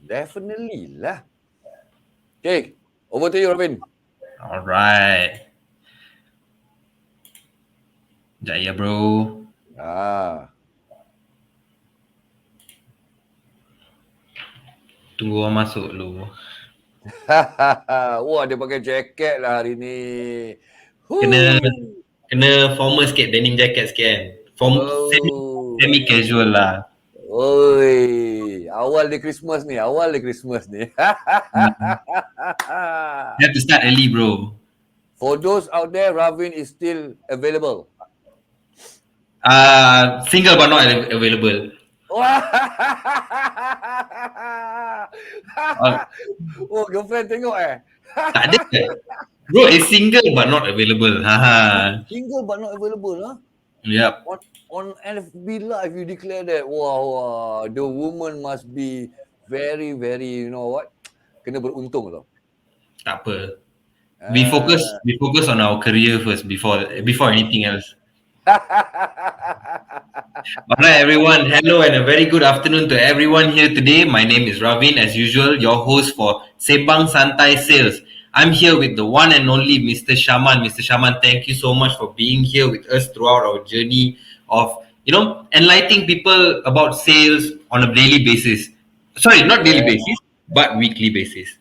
Definitely lah. Okay, over to you, Robin. Alright. Sekejap ya, bro. Ah, Tunggu orang masuk dulu. wah dia pakai jaket lah hari ni. Kena Huh. kena formal sikit, denim jacket sikit kan. Oh. Semi casual lah. Oi, awal dia Christmas ni. You have to start early, bro. For those out there, Ravin is still available. Single but not available. Uh, Oh, girlfriend tengok tak ada. Bro, is single but not available. Haha. Single but not available, huh? Yep. On FB Live, you declare that. Wow, the woman must be very, very, you know what? Kena beruntung tau. Tak apa. We Ah. focus on our career first before anything else. Alright, everyone. Hello and a very good afternoon to everyone here today. My name is Ravin, as usual, your host for Sembang Santai Sales. I'm here with the one and only Mr. Shaman. Mr. Shaman, thank you so much for being here with us throughout our journey of, enlightening people about sales on a daily basis. Sorry, not daily Yeah. basis, but weekly basis.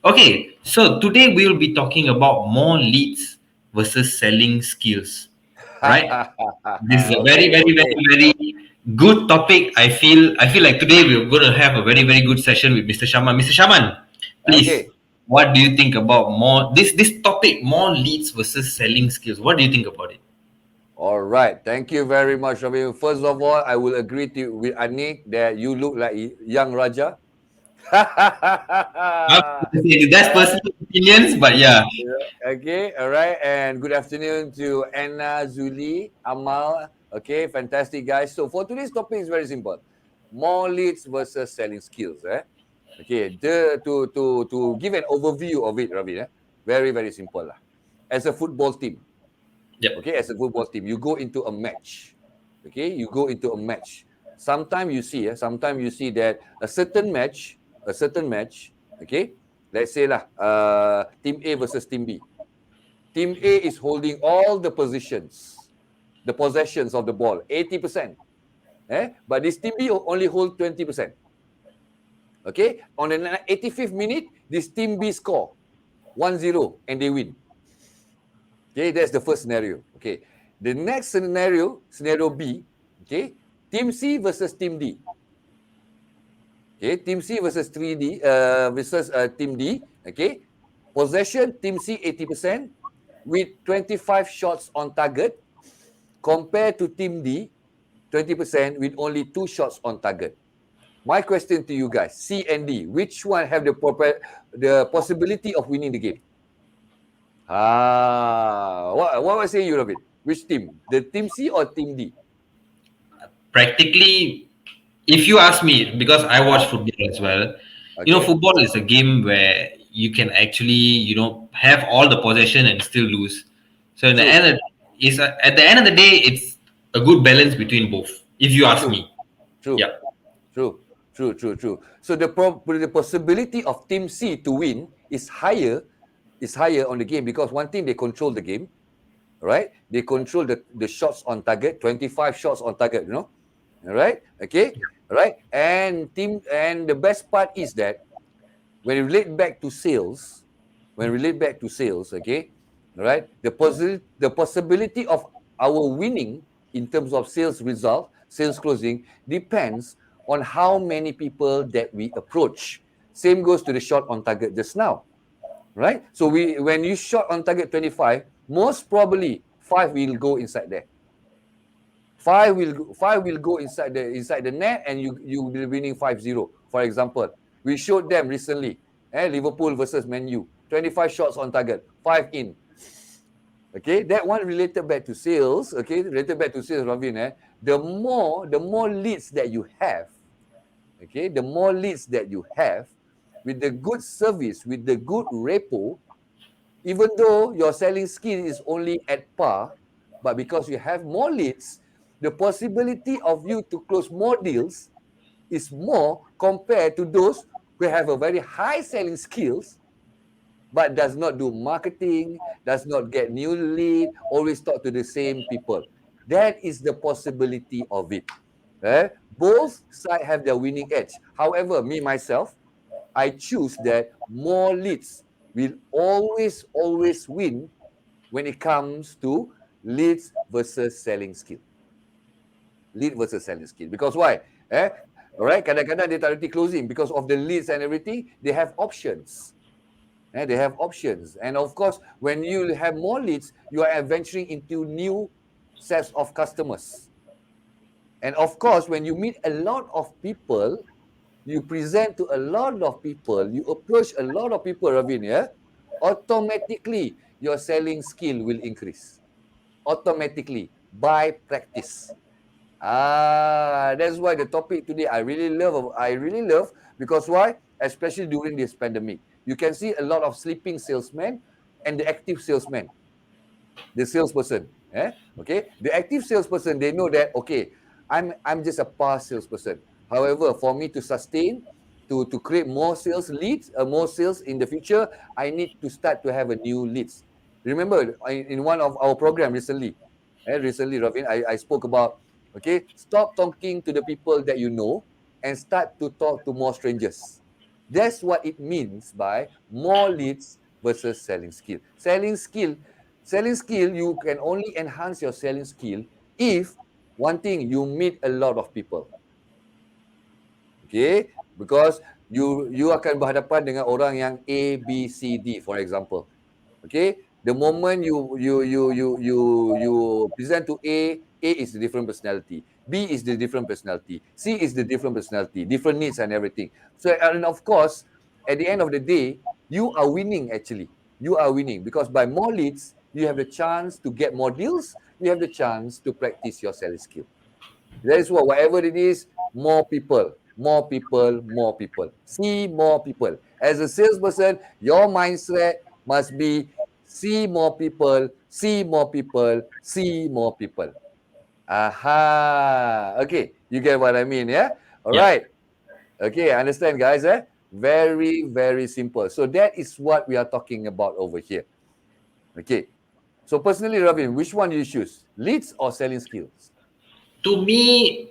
Okay, so today we'll be talking about more leads versus selling skills, right? This is a very, Okay, very, very, okay. very good topic. I feel like today we're going to have a very, very good session with Mr. Shaman. Mr. Shaman, please, Okay. what do you think about more this topic, more leads versus selling skills? What do you think about it? All right. Thank you very much, Robin. First of all, I will agree with Anik that you look like young Raja. That's personal opinions, but yeah. Okay, all right. And good afternoon to Anna, Zuli, Amal. Okay, fantastic, guys. So for today's topic is very simple. More leads versus selling skills. Okay, to give an overview of it, Ravi. Very, very simple. As a football team, Yep. okay, as a football team, you go into a match. Okay, you go into a match. Sometimes you see that a certain match, okay, let's say team A versus team B. Team A is holding all the possessions of the ball, 80%. But this team B only hold 20%. Okay, on the 85th minute, this team B score 1-0 and they win. Okay, that's the first scenario. Okay, the next scenario B. Okay, team C versus team D. Okay, team C versus team D. Okay, possession team C 80% with 25 shots on target, compared to team D 20% with only 2 shots on target. My question to you guys, C and D, which one have the possibility of winning the game? What was saying you, Robin? Which team? The team C or team D? Practically, if you ask me, because I watch football as well, Okay. football is a game where you can actually, have all the possession and still lose. So in the True. end, at the end of the day, it's a good balance between both. If you ask True. me, True. yeah, True. So the possibility of team C to win is higher on the game, because one thing, they control the game, right? They control the shots on target, 25 shots on target, All right? Okay? All right? And the best part is that when you relate back to sales, okay? All right? The possibility of our winning in terms of sales result, sales closing, depends on how many people that we approach. Same goes to the shot on target just now, right? So when you shot on target 25, most probably 5 will go inside there. 5 will go inside the net, and you will be winning 5-0. For example, we showed them recently, Liverpool versus Man U, 25 shots on target, 5 in. Okay, that one related back to sales. Okay, Ravin. The more leads that you have, okay, the more leads that you have, with the good service, with the good repo, even though your selling skill is only at par, but because you have more leads, the possibility of you to close more deals is more compared to those who have a very high selling skills, but does not do marketing, does not get new lead, always talk to the same people. That is the possibility of it. Both sides have their winning edge. However, me, myself, I choose that more leads will always win when it comes to leads versus selling skill. Lead versus selling skill. Because why? Alright, kadang-kadang dia tak reti closing because of the leads and everything, they have options. They have options. And of course, when you have more leads, you are venturing into new sets of customers. And of course, when you meet a lot of people, you present to a lot of people, you approach a lot of people, Ravin, automatically your selling skill will increase. Automatically, by practice. That's why the topic today I really love because why? Especially during this pandemic. You can see a lot of sleeping salesmen and the active salesman. The salesperson. Okay. The active salesperson, they know that okay, I'm just a past salesperson. However, for me to sustain, to create more sales leads, more sales in the future, I need to start to have a new leads. Remember, in one of our program recently, Ravin, I spoke about, okay, stop talking to the people that you know and start to talk to more strangers. That's what it means by more leads versus selling skill. Selling skill, you can only enhance your selling skill if, one thing, you meet a lot of people. Okay, because you akan berhadapan dengan orang yang A, B, C, D, for example. Okay, the moment you present to A is the different personality, B is the different personality, C is the different personality, different needs and everything. So, and of course, at the end of the day, you are winning actually. You are winning because by more leads, you have the chance to get more deals, you have the chance to practice your selling skill. That is what, whatever it is, more people. See more people. As a salesperson, your mindset must be see more people. Aha. Okay, you get what I mean, yeah? All right. Okay, understand, guys, Very, very simple. So that is what we are talking about over here. Okay. So personally, Ravin, which one do you choose? Leads or selling skills? To me,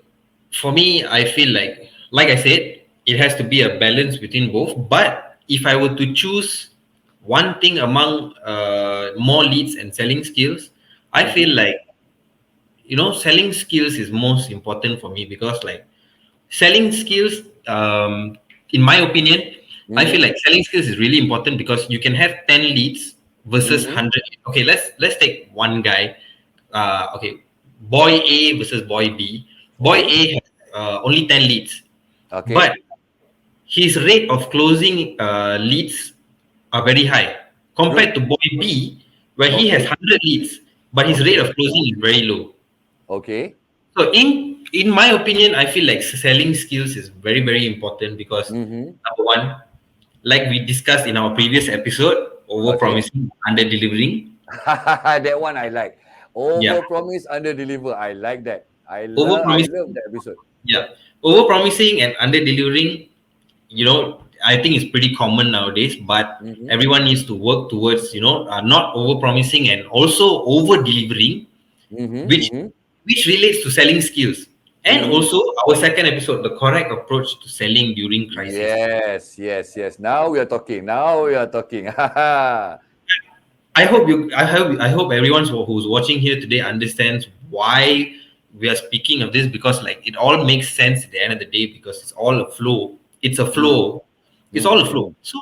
for me, I feel like I said, it has to be a balance between both. But if I were to choose one thing among more leads and selling skills, I feel like, selling skills is most important for me because selling skills, in my opinion, I feel like selling skills is really important because you can have 10 leads versus 100. Okay, let's take one guy. Okay, boy A versus boy B. Boy Okay. A has only 10 leads, Okay. but his rate of closing leads are very high compared to boy B, where he has Okay. 100 leads, but his rate of closing is very low. Okay. So in my opinion, I feel like selling skills is very, very important because number one, like we discussed in our previous episode, over Okay. promising, under delivering. That one I like. Yeah, Over promise, under deliver. I like that. over I promising. love that episode. Yeah, over promising and under delivering. I think it's pretty common nowadays. But everyone needs to work towards not over promising and also over delivering, which which relates to selling skills. And also our second episode, the correct approach to selling during crisis. Yes. Now we are talking. I hope everyone who's watching here today understands why we are speaking of this, because it all makes sense at the end of the day, because it's all a flow. It's a flow. It's all a flow. So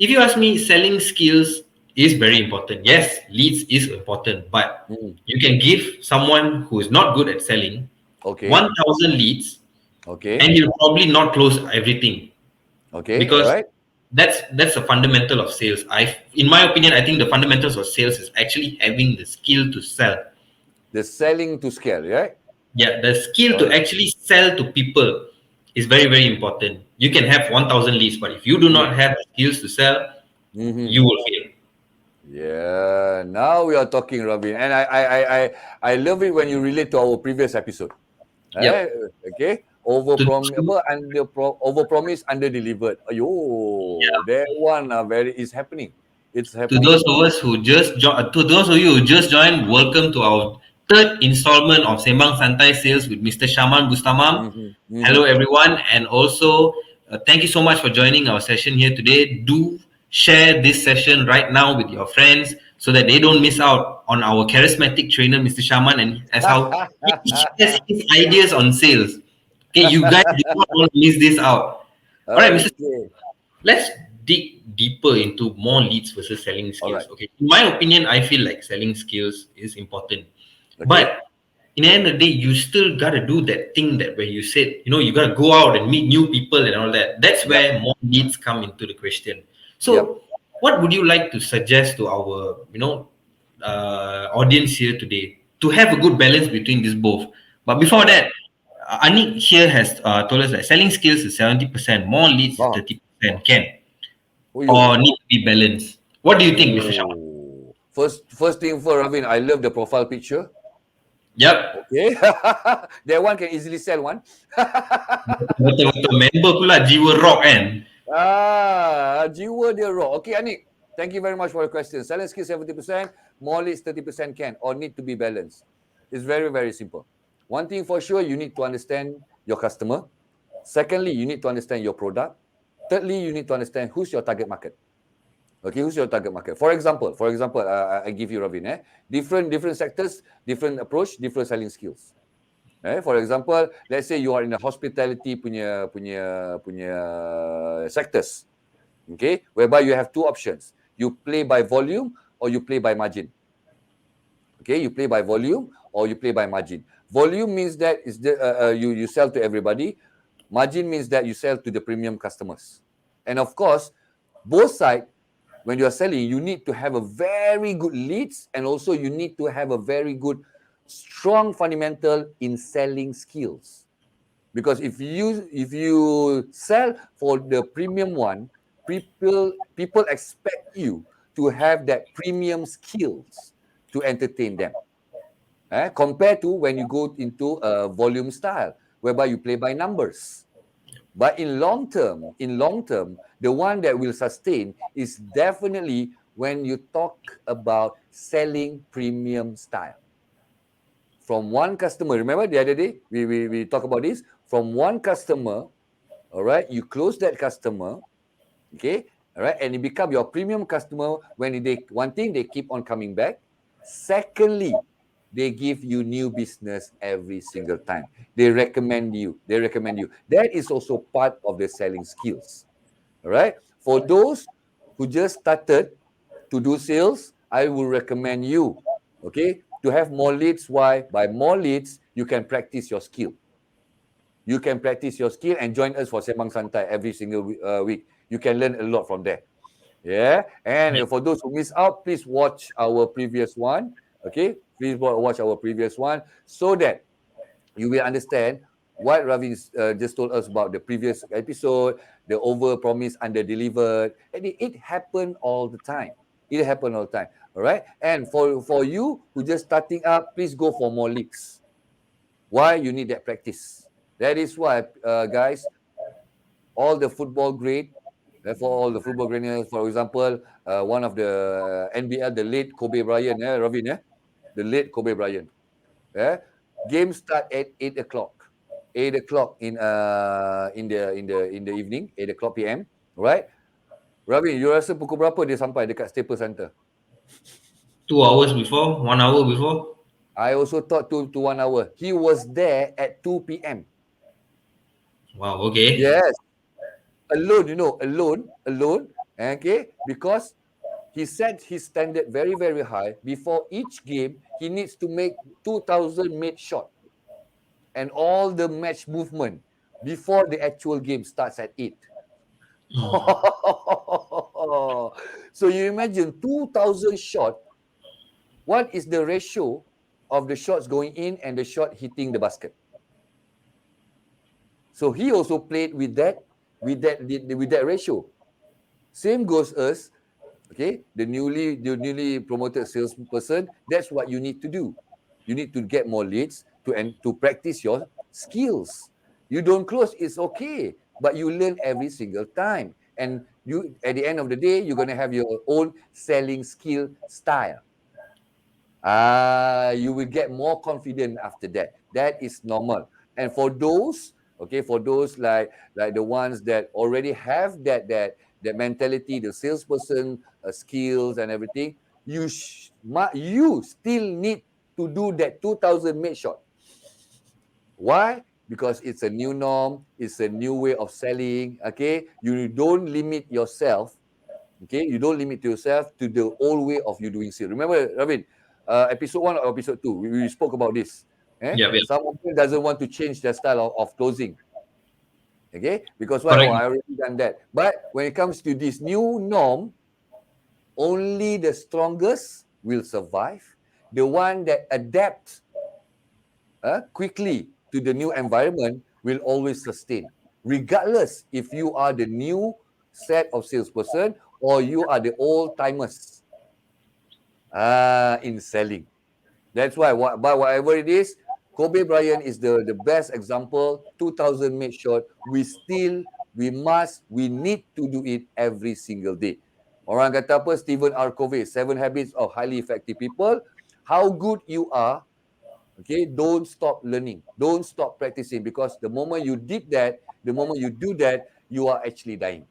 if you ask me, selling skills is very important. Yes, leads is important, but you can give someone who is not good at selling Okay. 1,000 leads, Okay. and he'll probably not close everything, Okay. All because right. that's a fundamental of sales. In my opinion, I think the fundamentals of sales is actually having the skill to sell. The selling to scale, right? Yeah, the skill All to right. actually sell to people is very, very important. You can have 1,000 leads, but if you do not have the skills to sell, you will fail. Yeah. Now we are talking, Robin, and I love it when you relate to our previous episode. Yep. Okay. Overpromise, under-delivered. Ayo, that one is happening. It's To happening. those of us who to those of you who just joined, welcome to our third installment of Sembang Santai Sales with Mr. Shaman Bustamam. Mm-hmm. Hello, Mm-hmm. everyone, and also thank you so much for joining our session here today. Do share this session right now with your friends so that they don't miss out on our charismatic trainer, Mr. Shaman, and as how he shares his ideas on sales. Okay, you guys do not want to miss this out. All right, Mr. Okay. Let's dig deeper into more leads versus selling All right. skills. Okay, in my opinion, I feel like selling skills is important, Okay. but in the end of the day, you still gotta do that thing that where you said, you gotta go out and meet new people and all that. That's Yep. where more leads come into the question. Yep. So, what would you like to suggest to our, audience here today to have a good balance between these both? But before All right. that, Anik here has told us that selling skills is 70%, more leads is Ah. 30%. Can Oh, yo. or need to be balanced? What do you think, Mr. Shaman? Oh. First thing for Ravin, I love the profile picture. Yep. Okay. That one can easily sell one. Betul-betul member pula jiwa rock kan. Jiwa dia raw. Okay, Anik. Thank you very much for the question. Selling skill 70%, more leads 30% can or need to be balanced. It's very, very simple. One thing for sure, you need to understand your customer. Secondly, you need to understand your product. Thirdly, you need to understand who's your target market. Okay, who's your target market? For example, I give you Ravin. Different sectors, different approach, different selling skills. For example, let's say you are in the hospitality punya sectors. Okay, whereby you have two options. You play by volume or you play by margin. Okay, you play by volume or you play by margin. Volume means that you sell to everybody. Margin means that you sell to the premium customers. And of course, both sides, when you are selling, you need to have a very good leads, and also you need to have a very good, strong fundamental in selling skills. Because if you sell for the premium one, people expect you to have that premium skills to entertain them. Compared to when you go into a volume style, whereby you play by numbers. But in long term, the one that will sustain is definitely when you talk about selling premium style. From one customer, remember the other day we talked about this. From one customer, all right, you close that customer, okay, all right, and it become your premium customer when one thing they keep on coming back. Secondly, they give you new business every single time. They recommend you. That is also part of the selling skills. All right. For those who just started to do sales, I will recommend you, okay, to have more leads. Why? By more leads, you can practice your skill. You can practice your skill and join us for Sembang Santai every single week. You can learn a lot from there. Yeah. And for those who miss out, please watch our previous one. Okay. Please watch our previous one so that you will understand what Ravi just told us about the previous episode, the over-promise, under-delivered. And it happened all the time. All right. And for you who just starting up, please go for more leads. Why? You need that practice. That is why, guys, all the football grade, for example, one of the NBL, the late Kobe Bryant, Ravin, the late Kobe Bryant. Game start at 8 o'clock. 8 o'clock in the evening, 8 o'clock PM, right? Ravin, you rasa pukul berapa dia sampai dekat Staples Center? 2 hours before, 1 hour before. I also thought to 1 hour. He was there at 2 PM. Wow, okay. Yes. Alone, alone. Okay, because he set his standard very, very high. Before each game, he needs to make 2,000 made shot. And all the match movement before the actual game starts at 8. So you imagine 2,000 shot. What is the ratio of the shots going in and the shot hitting the basket? So he also played with that ratio. Same goes us, okay? The newly promoted salesperson. That's what you need to do. You need to get more leads to practice your skills. You don't close, it's okay. But you learn every single time. And you, at the end of the day, you're going to have your own selling skill style. You will get more confident after that. That is normal. And for those, okay, for those like the ones that already have that mentality, the salesperson skills and everything, you still need to do that 2000 made shot. Why? Because it's a new norm, it's a new way of selling. Okay, you don't limit yourself. Okay, you don't limit yourself to the old way of you doing sales. Remember, Ravin, episode 1 or episode 2, we spoke about this. Yeah, yeah. Some of them doesn't want to change their style of closing. Okay, because why? Oh, Correct. I already done that. But when it comes to this new norm, only the strongest will survive. The one that adapts quickly to the new environment will always sustain, regardless if you are the new set of salesperson or you are the old timers in selling. That's why, but whatever it is, Kobe Bryant is the best example. 2000 made shot. We need to do it every single day. Orang kata apa? Stephen R. Covey, 7 Habits of Highly Effective People. How good you are, okay, don't stop learning. Don't stop practicing, because the moment you do that, you are actually dying.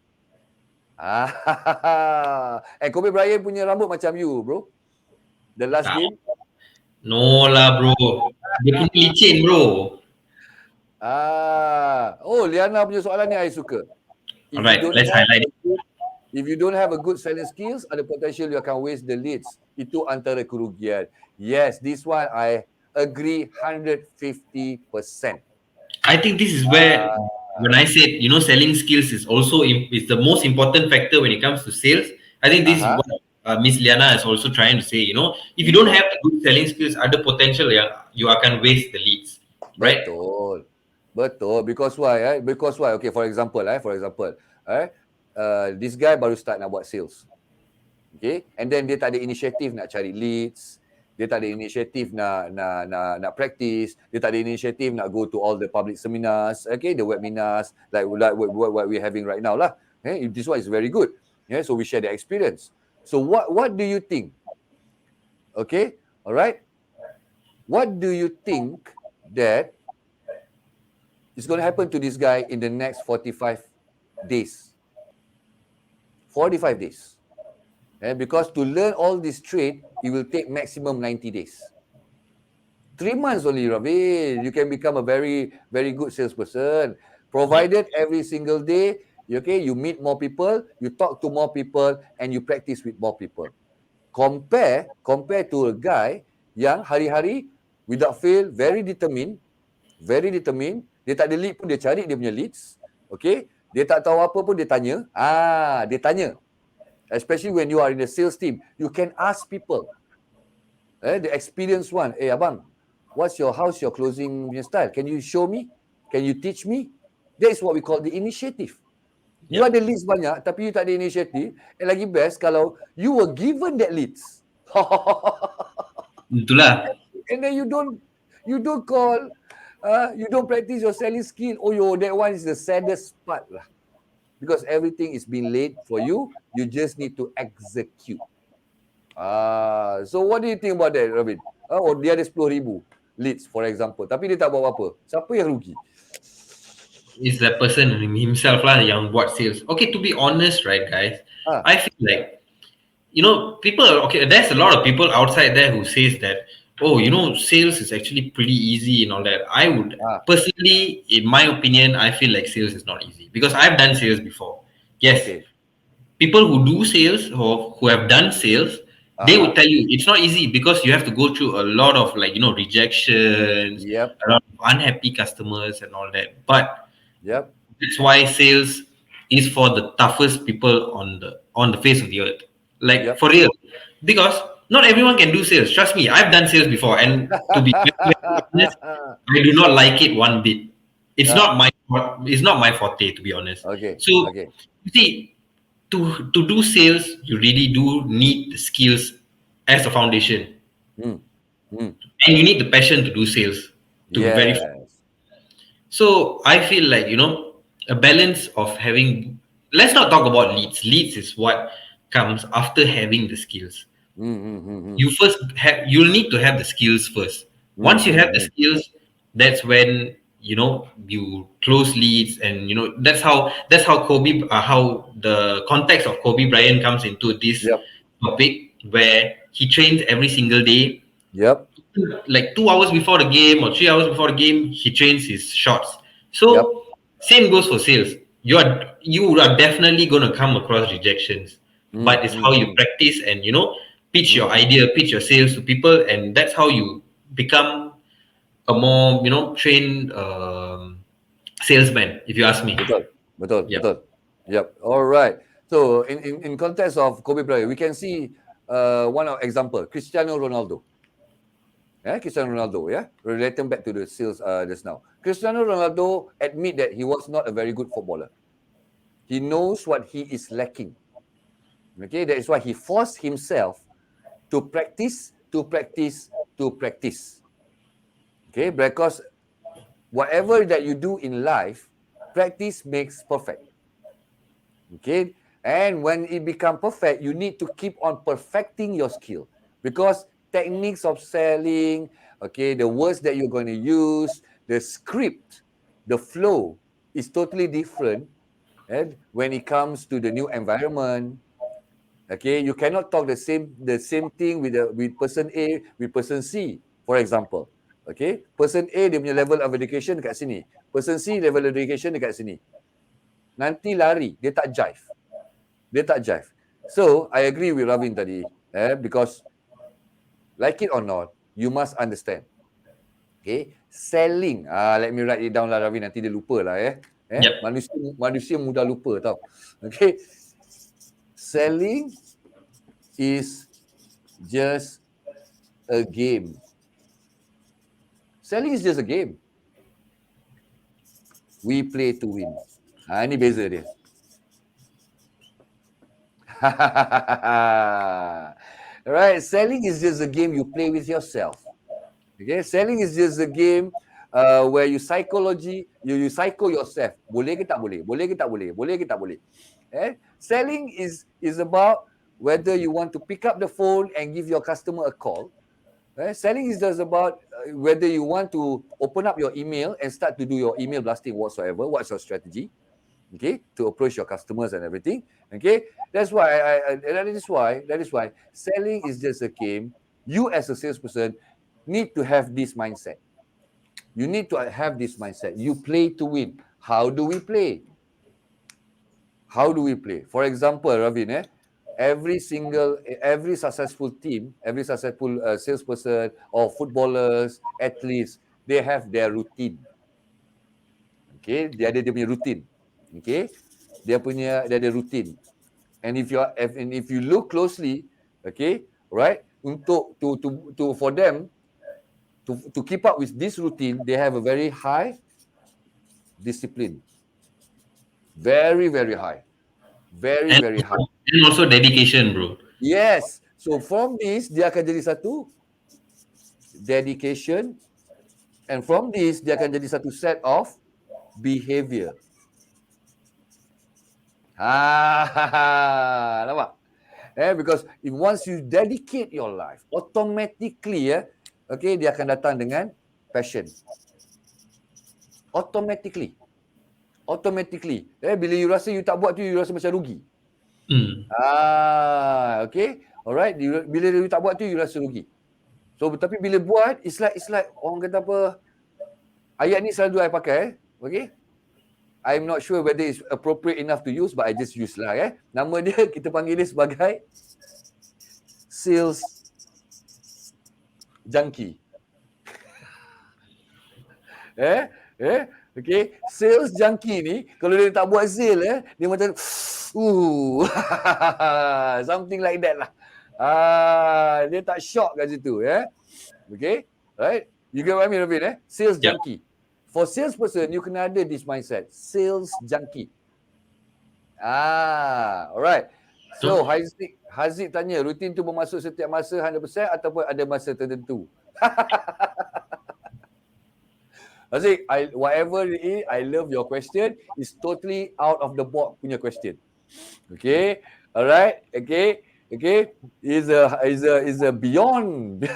And Kobe Bryant punya rambut macam you, bro. The last game. No lah, bro. Dia punya licin, bro. Liana punya soalan ni I suka. Alright, let's highlight it. If you don't have a good selling skills, ada potential you akan waste the leads. Itu antara kerugian. Yes, this one I agree 150%. I think this is where, when I said, selling skills is also is the most important factor when it comes to sales. I think this is what Miss Liana is also trying to say. If you don't have the good selling skills, ada potential you akan waste the leads, right? Betul. Because why? Okay, for example, this guy baru start nak buat sales. Okay, and then dia tak ada inisiatif nak cari leads. Dia tak ada inisiatif nak practice. Dia tak ada inisiatif nak go to all the public seminars, okay, the webinars, like what we're having right now lah. Okay, this one is very good. Yeah, so we share the experience. So what do you think? Okay, all right. What do you think that is going to happen to this guy in the next 45 days? 45 days. Because to learn all this trade, it will take maximum 90 days. 3 months only, Ravi. You can become a very, very good salesperson. Provided every single day, okay, you meet more people, you talk to more people, and you practice with more people. Compare to a guy yang hari-hari, without fail, very determined. Dia tak ada lead pun, dia cari dia punya leads. Okay, dia tak tahu apa pun, dia tanya. Dia tanya. Especially when you are in the sales team, you can ask people. The experienced one, abang, how's your closing style? Can you show me? Can you teach me? That is what we call the initiative. You ada leads banyak, tapi you tak ada initiative. And lagi best kalau you were given that leads. Itulah. And then you don't call, you don't practice your selling skill. That one is the saddest part lah. Because everything is being laid for you, you just need to execute. So what do you think about that, Robin? Dia ada 10,000 leads, for example, tapi dia tak buat apa-apa. Siapa yang rugi? Is that person himself lah yang buat sales. Okay, to be honest, right, guys, I feel like, people, okay, there's a lot of people outside there who says that, sales is actually pretty easy and all that. I would personally, in my opinion, I feel like sales is not easy because I've done sales before. Yes, people who do sales or who have done sales, they would tell you it's not easy because you have to go through a lot of rejections, a lot of unhappy customers and all that. But that's why sales is for the toughest people on the face of the earth. Like for real, because not everyone can do sales. Trust me, I've done sales before, and to be honest, I do not like it one bit. It's not my forte, to be honest. So you see, to do sales, you really do need the skills as a foundation, and you need the passion to do sales. To be very, So I feel like, a balance of having, let's not talk about leads. Leads is what comes after having the skills. Mm-hmm. You'll need to have the skills first. Once you have the Mm-hmm. skills, that's when, you close leads. And that's how Kobe, how the context of Kobe Bryant comes into this Yep. topic, where he trains every single day, Yep. like 2 hours before the game or 3 hours before the game. He trains his shots. Yep. So same goes for sales. You are definitely going to come across rejections, but it's how you Mm-hmm. practice and, pitch your Mm-hmm. idea, pitch your sales to people, and that's how you become a more, trained salesman, if you ask me. Betul. Betul. Yeah. Betul. Yep. All right. So in context of Kobe Bryant, we can see one of example, Cristiano Ronaldo. Yeah, Cristiano Ronaldo, yeah? Relating back to the sales just now. Cristiano Ronaldo admit that he was not a very good footballer. He knows what he is lacking. Okay, that is why he forced himself to practice, to practice, to practice. Okay, because whatever that you do in life, practice makes perfect. Okay, and when it become perfect, you need to keep on perfecting your skill, because techniques of selling, okay, the words that you're going to use, the script, the flow is totally different. And when it comes to the new environment, okay, you cannot talk the same thing with person A with person C, for example. Okay, person A dia punya level of education dekat sini, person C level of education dekat sini. Nanti lari, dia tak jive. So I agree with Ravin tadi, because like it or not, you must understand. Okay, selling. Let me write it down lah, Ravin, nanti dia lupa lah. Yep. Manusia mudah lupa tau. Okay, selling is just a game. Selling is just a game. We play to win. Ini beza dia. Right, selling is just a game you play with yourself. Okay, selling is just a game where you psycho yourself. Boleh ke tak boleh? Boleh ke tak boleh? Boleh ke tak boleh? Selling is about whether you want to pick up the phone and give your customer a call. Selling is just about whether you want to open up your email and start to do your email blasting whatsoever. What's your strategy? Okay, to approach your customers and everything. Okay, that's why that is why selling is just a game. You as a salesperson need to have this mindset. You need to have this mindset. You play to win. How do we play? For example, Ravin, every successful team, every successful salesperson or footballers, athletes, they have their routine. Okay, dia ada routine. Okay, dia ada routine. And if you look closely, okay, right, for them to keep up with this routine, they have a very high discipline. Very, very high. Very, And very high. and also dedication, bro. Yes. So from this, dia akan jadi satu dedication. And from this, dia akan jadi satu set of behavior. Nampak? Because once you dedicate your life, automatically, okay, dia akan datang dengan passion. Automatically. Bila you rasa you tak buat tu, you rasa macam rugi. Okay. Alright. Bila you tak buat tu, you rasa rugi. So, tapi bila buat, it's like orang kata apa, ayat ni selalu I pakai, okay? I'm not sure whether it's appropriate enough to use, but I just use lah, Nama dia, kita panggil dia sebagai sales junkie. Okay, sales junkie ni, kalau dia tak buat sale, dia macam, something like that lah. Dia tak shock kat situ, Okay, right? You get what I mean, Ravin, Sales junkie. For salesperson, you kena ada this mindset. Sales junkie. Alright. So, Haziq tanya, rutin tu bermasuk setiap masa 100% ataupun ada masa tertentu? Razik, whatever it is, I love your question. It's totally out of the box punya question. Okay, alright, okay, is a beyond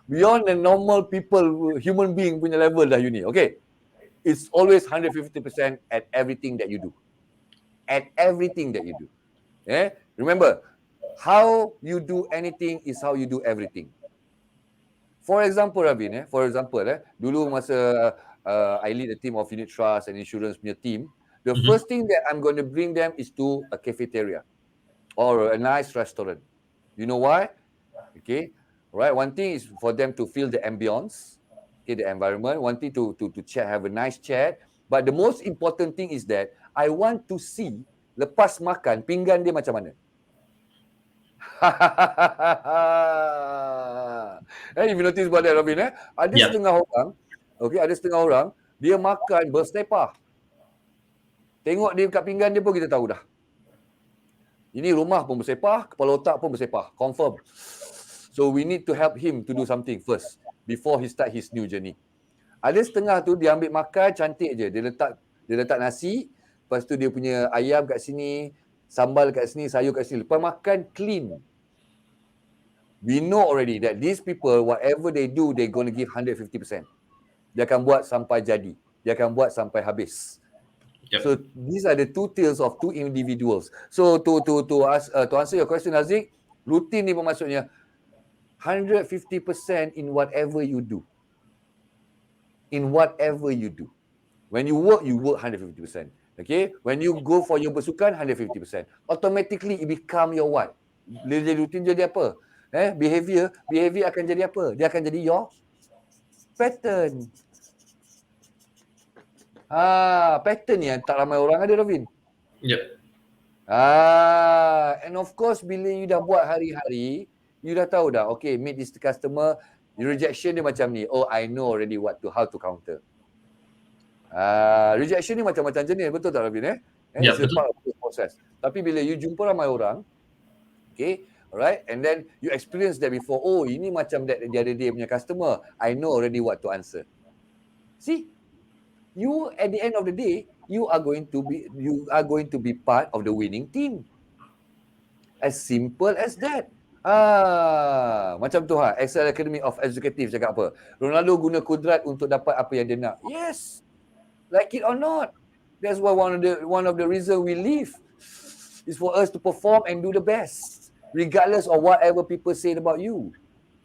beyond the normal people, human being punya level dah you ni. Okay, it's always 150% at everything that you do. At everything that you do. Remember, how you do anything is how you do everything. For example, Ravin, dulu masa I lead a team of unit trust and insurance punya team, the first thing that I'm going to bring them is to a cafeteria or a nice restaurant. You know why? Okay, right. One thing is for them to feel the ambience, okay, the environment. One thing to chat, have a nice chat. But the most important thing is that I want to see lepas makan pinggan dia macam mana. If you notice about that, Robin, ada setengah orang, okay, ada setengah orang dia makan bersetepah. Tengok dia kat pinggan dia pun kita tahu dah. Ini rumah pun bersepah, kepala otak pun bersepah, confirm. So we need to help him to do something first before he start his new journey. Ada setengah tu dia ambil makan cantik je, dia letak nasi, lepas tu dia punya ayam kat sini, sambal kat sini, sayur kat sini. Lepas makan clean. We know already that these people, whatever they do, they're going to give 150%. Dia akan buat sampai jadi. Dia akan buat sampai habis. Yep. So these are the two tales of two individuals. So to answer your question, Aziz, rutin ni bermaksudnya 150% in whatever you do. In whatever you do. When you work 150%. Okay? When you go for your bersukan, 150%. Automatically it become your what? Dia jadi rutin jadi apa? Behavior akan jadi apa? Dia akan jadi your pattern. Pattern ni yang tak ramai orang ada, Ravin. Yep. And of course, bila you dah buat hari-hari, you dah tahu dah, okay, meet this customer, rejection dia macam ni. Oh, I know already how to counter. Rejection ni macam-macam jenis, betul tak, Ravin? It's a part of the process. Tapi bila you jumpa ramai orang, okay, alright, and then you experience that before. Oh, ini macam that the other day punya customer. I know already what to answer. See, you at the end of the day, you are going to be part of the winning team. As simple as that. Macam tu Academy of Executive cakap apa? Ronaldo guna kudrat untuk dapat apa yang dia nak. Yes, like it or not. That's why one of the reason we live is for us to perform and do the best, regardless of whatever people say about you.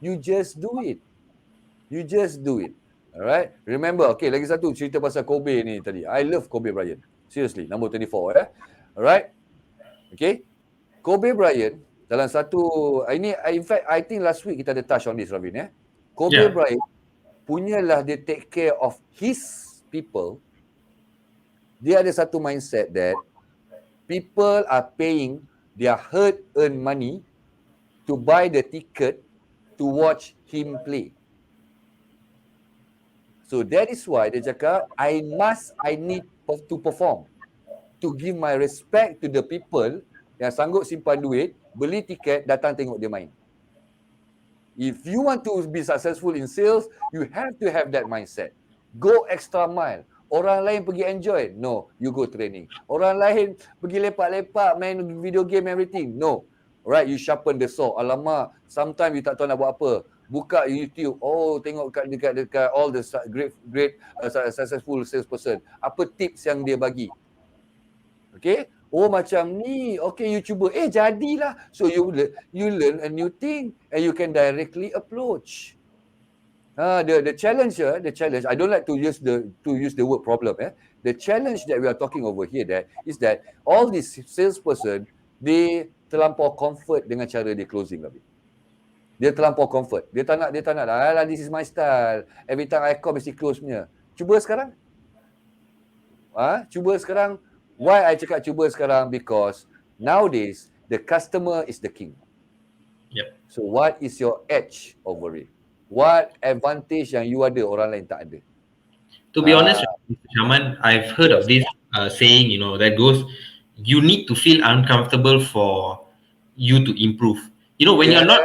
You just do it. You just do it. Alright. Remember, okay, lagi satu cerita pasal Kobe ni tadi. I love Kobe Bryant. Seriously, number 24 Alright. Okay. Kobe Bryant dalam satu ini, in fact, I think last week kita ada touch on this, Ravin. Kobe Bryant punyalah dia take care of his people. Dia ada satu mindset that people are paying their hard-earned money to buy the ticket to watch him play. So that is why dia cakap, I need to perform. To give my respect to the people yang sanggup simpan duit, beli tiket, datang tengok dia main. If you want to be successful in sales, you have to have that mindset. Go extra mile. Orang lain pergi enjoy. No, you go training. Orang lain pergi lepak-lepak, main video game, everything. No. Right, you sharpen the saw. Alamak, sometimes you tak tahu nak buat apa. Buka YouTube, tengok dekat all the great successful salesperson. Apa tips yang dia bagi? Okay? Macam ni. Okay, you cuba. Jadilah. So you learn a new thing and you can directly approach. The challenge, I don't like to use the word problem. The challenge that we are talking over here is that all these salesperson, they terlampau comfort dengan cara dia closing lebih. Dia terlampau comfort. Dia tak nak. Alah, this is my style. Every time I call mesti close punya. Cuba sekarang. Cuba sekarang. Why I cakap cuba sekarang? Because nowadays, the customer is the king. Yep. So what is your edge over it? What advantage yang you ada, orang lain tak ada? To be honest, Mr. Shaman, I've heard of this saying, that goes, you need to feel uncomfortable for you to improve. When you're not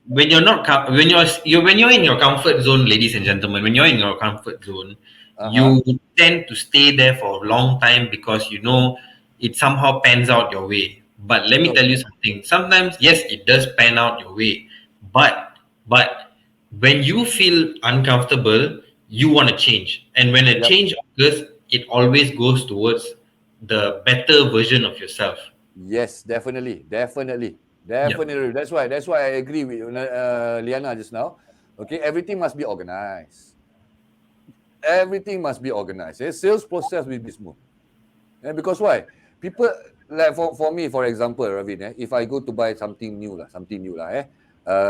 when you're not when you're in your comfort zone, ladies and gentlemen, when you're in your comfort zone, Uh-huh. you tend to stay there for a long time because you know it somehow pans out your way. But let me Betul. tell you something. Sometimes, yes, it does pan out your way, but when you feel uncomfortable, you want to change, and when a Yep. change occurs, it always goes towards the better version of yourself. Yes, definitely, definitely, Yep. definitely. That's why I agree with Liana just now. Okay, everything must be organized. Everything must be organized. Sales process will be smooth. Because why? People like for me, for example, Ravin, if I go to buy something new lah,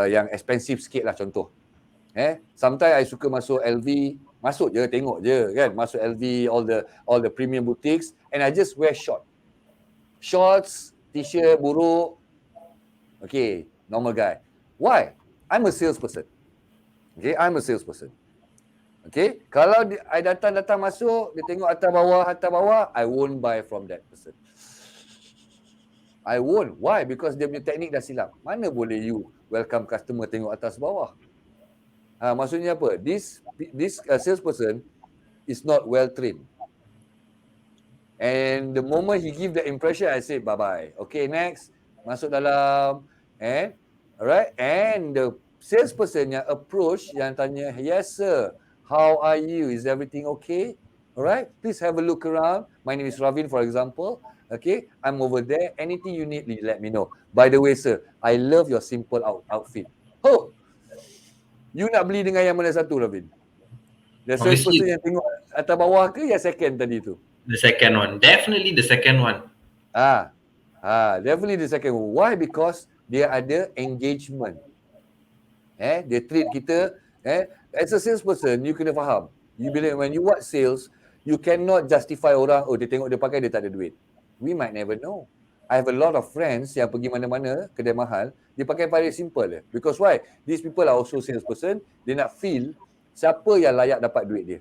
yang expensive sikit lah contoh. Sometimes I suka masuk LV, masuk je, tengok je kan, masuk LV, all the premium boutiques, and I just wear shorts, t-shirt buruk. Okay, normal guy. Why? I'm a salesperson. Okay, I'm a salesperson. Okay, kalau I datang masuk, dia tengok atas bawah, I won't buy from that person. I won't. Why? Because dia punya teknik dah silap. Mana boleh you welcome customer tengok atas bawah? Maksudnya apa? This salesperson is not well trained. And the moment he give that impression, I say bye-bye. Okay, next. Masuk dalam. And, alright. And the salesperson yang approach, yang tanya, yes sir, how are you? Is everything okay? Alright, please have a look around. My name is Ravin, for example. Okay, I'm over there. Anything you need, let me know. By the way, sir, I love your simple outfit. Oh, you nak beli dengan yang mana satu, Ravin? The salesperson Obviously, yang tengok atas bawah ke yang second tadi tu? the second one, definitely the second one. Definitely the second one. Why? Because dia ada engagement. Dia treat kita. As a salesperson, you kena faham. When you watch sales, you cannot justify orang, oh dia tengok dia pakai, dia tak ada duit. We might never know. I have a lot of friends yang pergi mana-mana, kedai mahal, dia pakai very simple. Because why? These people are also salesperson. Dia nak feel siapa yang layak dapat duit dia.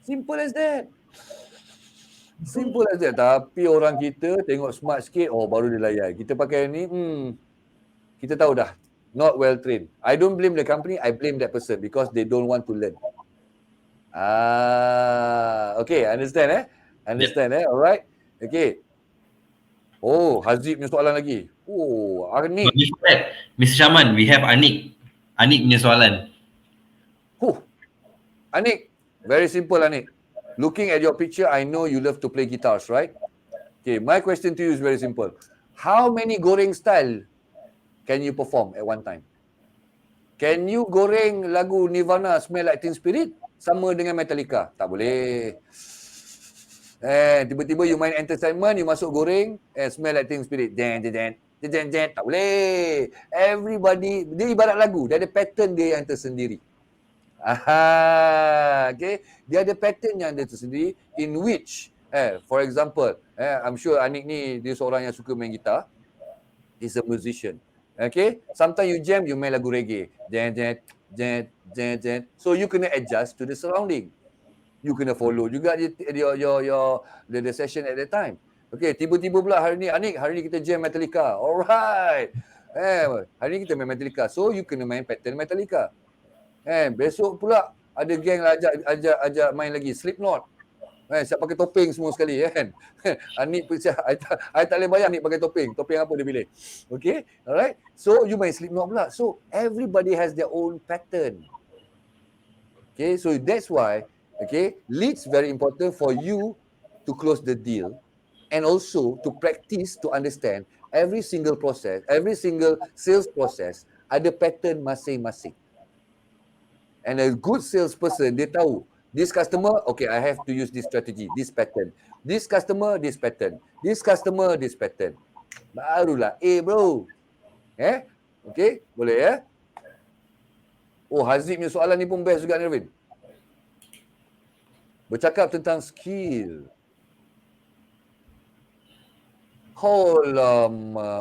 Simple as that. Simple as that. Tapi orang kita tengok smart sikit, oh baru dia layan. Kita pakai ni, kita tahu dah. Not well trained. I don't blame the company, I blame that person because they don't want to learn. Okay, understand Understand alright. Okay. Oh, Haziq punya soalan lagi. Oh, Anik. But before that, Mr. Shaman, we have Anik. Anik punya soalan. Anik, very simple Anik. Looking at your picture, I know you love to play guitars, right? Okay, my question to you is very simple. How many goreng style can you perform at one time? Can you goreng lagu Nirvana Smell Like Teen Spirit sama dengan Metallica? Tak boleh. Tiba-tiba you main entertainment, you masuk goreng, Smell Like Teen Spirit. Tak boleh. Everybody, dia ibarat lagu, dia ada pattern dia yang tersendiri. Okay, dia ada pattern yang dia tersendiri in which, for example, I'm sure Anik ni dia seorang yang suka main gitar. He's a musician. Okay, sometimes you jam, you main lagu reggae. So you kena adjust to the surrounding. You kena follow juga the session at that time. Okay, tiba-tiba pula hari ni Anik, hari ni kita jam Metallica. Alright. Hari ni kita main Metallica. So you kena main pattern Metallica. Besok pula ada geng lah ajak main lagi Slipknot. Siap pakai topeng semua sekali kan. Anik I tak boleh bayang Anik pakai topeng. Topeng apa dia pilih. Okay, alright. So you main Slipknot pula. So everybody has their own pattern. Okay, so that's why leads very important for you to close the deal and also to practice to understand every single process, every single sales process ada pattern masing-masing. And a good salesperson, dia tahu, this customer, okay, I have to use this strategy, this pattern. This customer, this pattern. This customer, this pattern. Barulah, bro. Okay, boleh Oh, Haziq punya soalan ni pun best juga ni, Ravin. Bercakap tentang skill.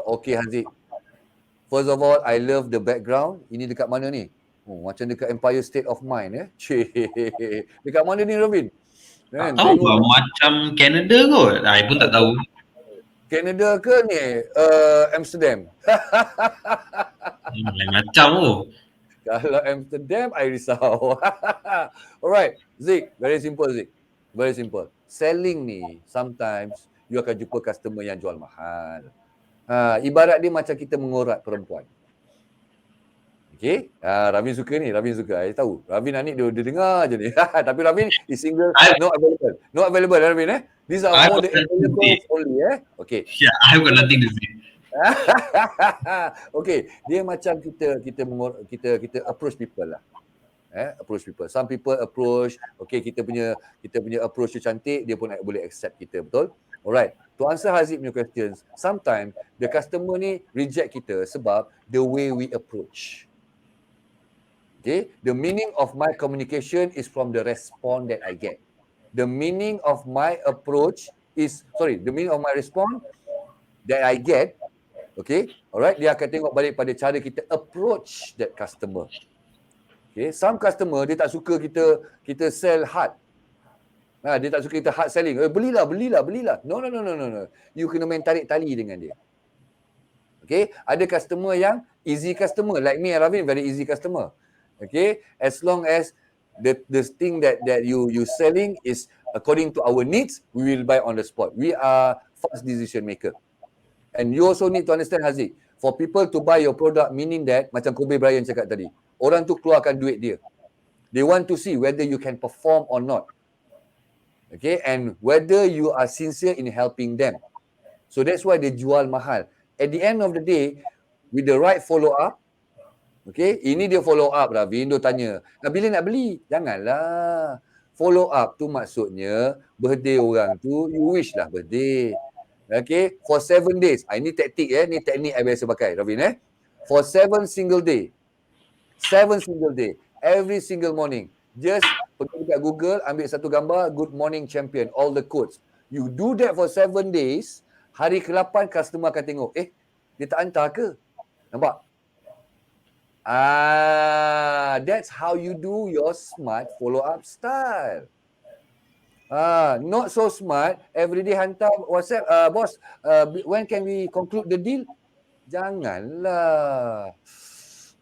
Okay, Haziq. First of all, I love the background. Ini dekat mana ni? Macam dekat Empire State of Mind. Dekat mana ni, Ravin? Tak tahu lah, macam Canada kot. I pun tak tahu. Canada ke ni? Amsterdam. Lain macam tu. Kalau Amsterdam, I risau. Alright, Zik, very simple Zik. Very simple. Selling ni, sometimes you akan jumpa customer yang jual mahal. Ibarat dia macam kita mengorat perempuan. Okay, Ravin suka ni, Ravin suka. I tahu. Ravin ni dia dengar je ni. Tapi Ravin is single, not available. Not available, Ravin. These are for the available only. Okay. Yeah, I've got nothing to say. Okay, dia macam kita approach people lah. Approach people. Some people approach, okay, kita punya approach tu cantik, dia pun boleh accept kita, betul? Alright. To answer Haziq punya questions, sometimes the customer ni reject kita sebab the way we approach. Okay, the meaning of my communication is from the response that I get. The meaning of my approach is, the meaning of my response that I get, okay, alright, dia akan tengok balik pada cara kita approach that customer. Okay, some customer dia tak suka kita sell hard. Dia tak suka kita hard selling. Belilah. No. You kena main tarik tali dengan dia. Okay, ada customer yang easy customer, like me and Ravin, very easy customer. Okay, as long as the thing that you selling is according to our needs, we will buy on the spot. We are fast decision maker. And you also need to understand, Haziq, for people to buy your product, meaning that, macam Kobe Bryant cakap tadi, orang tu keluarkan duit dia. They want to see whether you can perform or not. Okay, and whether you are sincere in helping them. So that's why they jual mahal. At the end of the day, with the right follow-up, okay, ini dia follow-up, Ravin, dia tanya, bila nak beli? Janganlah. Follow-up tu maksudnya, birthday orang tu, you wish lah birthday. Okay, for 7 days. Ini taktik ni teknik I biasa pakai, Ravin. For 7 single day, every single morning, just pergi dekat Google, ambil satu gambar, good morning champion, all the quotes. You do that for 7 days, hari ke-8 customer akan tengok, dia tak hantar ke? Nampak? That's how you do your smart follow-up style. Not so smart, everyday hantar WhatsApp, boss, when can we conclude the deal? Janganlah.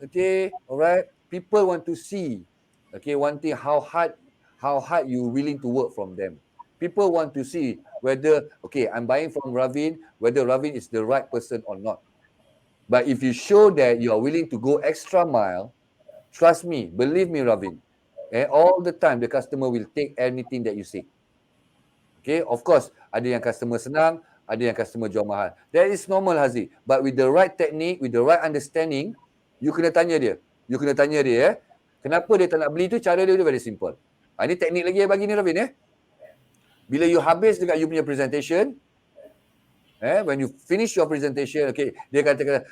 Okay, alright. People want to see, okay, one thing, how hard you willing to work from them. People want to see whether, okay, I'm buying from Ravin, whether Ravin is the right person or not. But if you show that you are willing to go extra mile, trust me, believe me, Ravin, all the time the customer will take anything that you say. Okay, of course, ada yang customer senang, ada yang customer jual mahal. That is normal, Haziq. But with the right technique, with the right understanding, you kena tanya dia. Kenapa dia tak nak beli tu, cara dia very simple. Ini teknik lagi yang bagi ni, Ravin. Bila you habis dengan you punya presentation, when you finish your presentation, okay, dia kata,